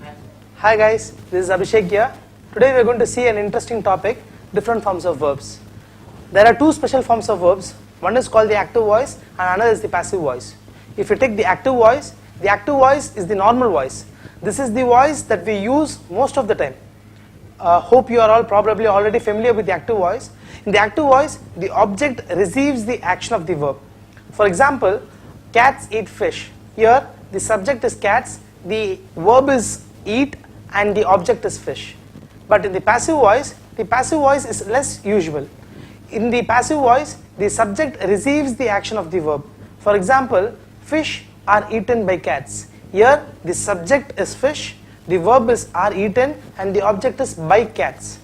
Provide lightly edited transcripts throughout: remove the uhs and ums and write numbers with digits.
Hi guys, this is Abhishek here. Today we are going to see an interesting topic, different forms of verbs. There are two special forms of verbs. One is called the active voice and another is the passive voice. If you take the active voice is the normal voice. This is the voice that we use most of the time. Hope you are all probably already familiar with the active voice. In the active voice, the object receives the action of the verb. For example, cats eat fish. Here the subject is cats, the verb is eat and the object is fish. But in the passive voice is less usual. In the passive voice, the subject receives the action of the verb. For example, fish are eaten by cats. Here the subject is fish, the verb is are eaten and the object is by cats.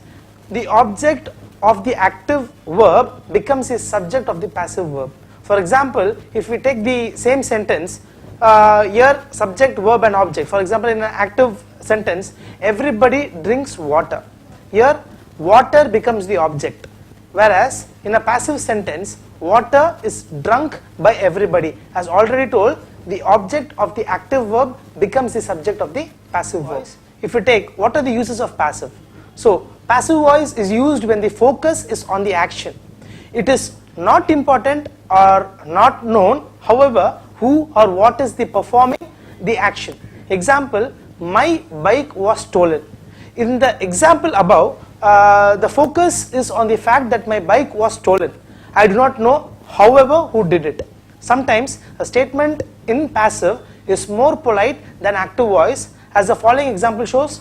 The object of the active verb becomes the subject of the passive verb. For example, if we take the same sentence, here subject, verb and object. For example, in an active sentence, everybody drinks water. Here water becomes the object. Whereas in a passive sentence, water is drunk by everybody. As already told, the object of the active verb becomes the subject of the passive voice. If you take, what are the uses of passive? So passive voice is used when the focus is on the action. It is not important or not known, however, who or what is the performing the action. Example, my bike was stolen. In the example above, the focus is on the fact that my bike was stolen. I do not know, however, who did it. Sometimes a statement in passive is more polite than active voice, as the following example shows.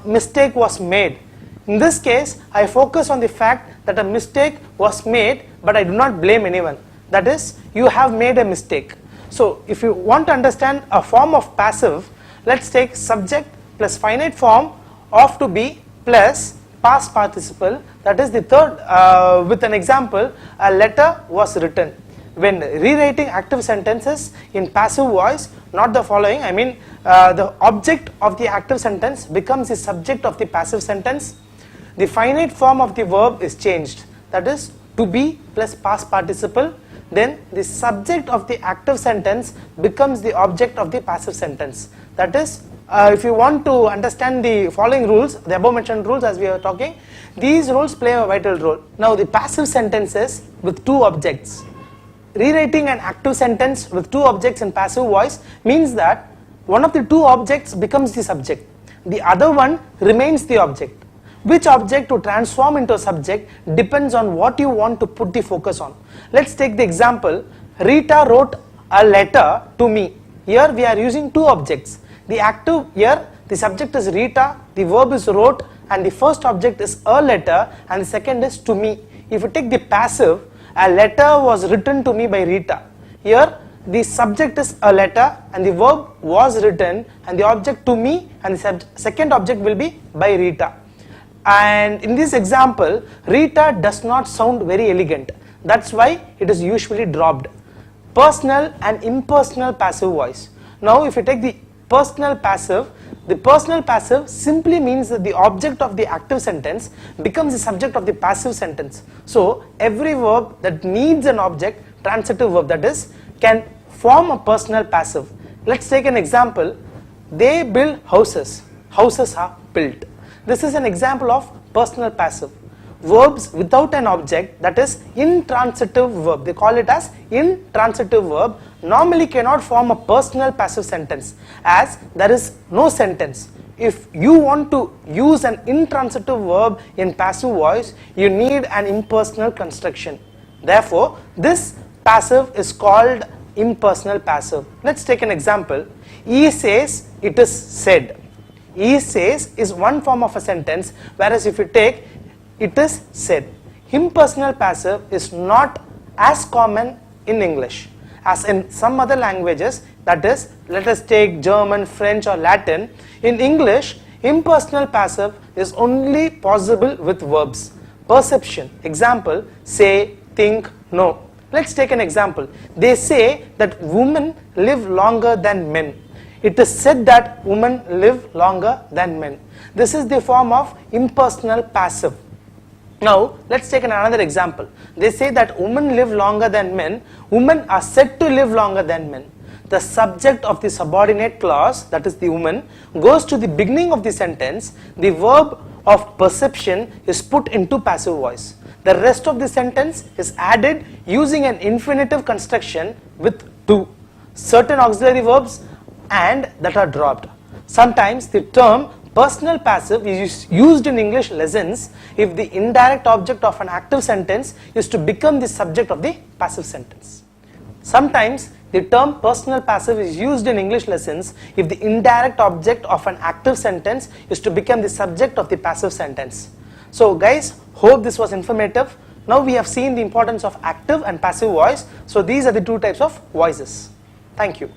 Mistake was made. In this case, I focus on the fact that a mistake was made, but I do not blame anyone. That is, you have made a mistake. So if you want to understand a form of passive, let's take subject plus finite form of to be plus past participle. That is the third, with an example, a letter was written. When rewriting active sentences in passive voice, not the following, I mean the object of the active sentence becomes the subject of the passive sentence. The finite form of the verb is changed, that is to be plus past participle. Then the subject of the active sentence becomes the object of the passive sentence. That is, if you want to understand the following rules, the above mentioned rules as we are talking, these rules play a vital role. Now the passive sentences with two objects. Rewriting an active sentence with two objects in passive voice means that one of the two objects becomes the subject, the other one remains the object. Which object to transform into a subject depends on what you want to put the focus on. Let's take the example, Rita wrote a letter to me. Here we are using two objects. The active, here the subject is Rita, the verb is wrote, and the first object is a letter and the second is to me. If you take the passive, a letter was written to me by Rita. Here the subject is a letter and the verb was written and the object to me and the second object will be by Rita. And in this example, Rita does not sound very elegant. That's why it is usually dropped. Personal and impersonal passive voice. Now if you take the personal passive, the personal passive simply means that the object of the active sentence becomes the subject of the passive sentence. So every verb that needs an object, transitive verb that is, can form a personal passive. Let's take an example. They build houses. Houses are built. This is an example of personal passive. Verbs without an object, that is intransitive verb, they call it as intransitive verb, normally cannot form a personal passive sentence, as there is no sentence. If you want to use an intransitive verb in passive voice, you need an impersonal construction. Therefore, this passive is called impersonal passive. Let's take an example. He says, it is said. He says is one form of a sentence, whereas if you take it is said. Impersonal passive is not as common in English as in some other languages, that is, let us take German, French or Latin. In English, impersonal passive is only possible with verbs. Perception, example, say, think, know. Let's take an example. They say that women live longer than men. It is said that women live longer than men. This is the form of impersonal passive. Now let's take another example. They say that women live longer than men. Women are said to live longer than men. the subject of the subordinate clause, that is the woman, goes to the beginning of the sentence, the verb of perception is put into passive voice. The rest of the sentence is added using an infinitive construction with to, certain auxiliary verbs and that are dropped. Sometimes the term personal passive is used in English lessons if the indirect object of an active sentence is to become the subject of the passive sentence. Sometimes the term personal passive is used in English lessons if the indirect object of an active sentence is to become the subject of the passive sentence. So guys, hope this was informative. Now we have seen the importance of active and passive voice. So these are the two types of voices. Thank you.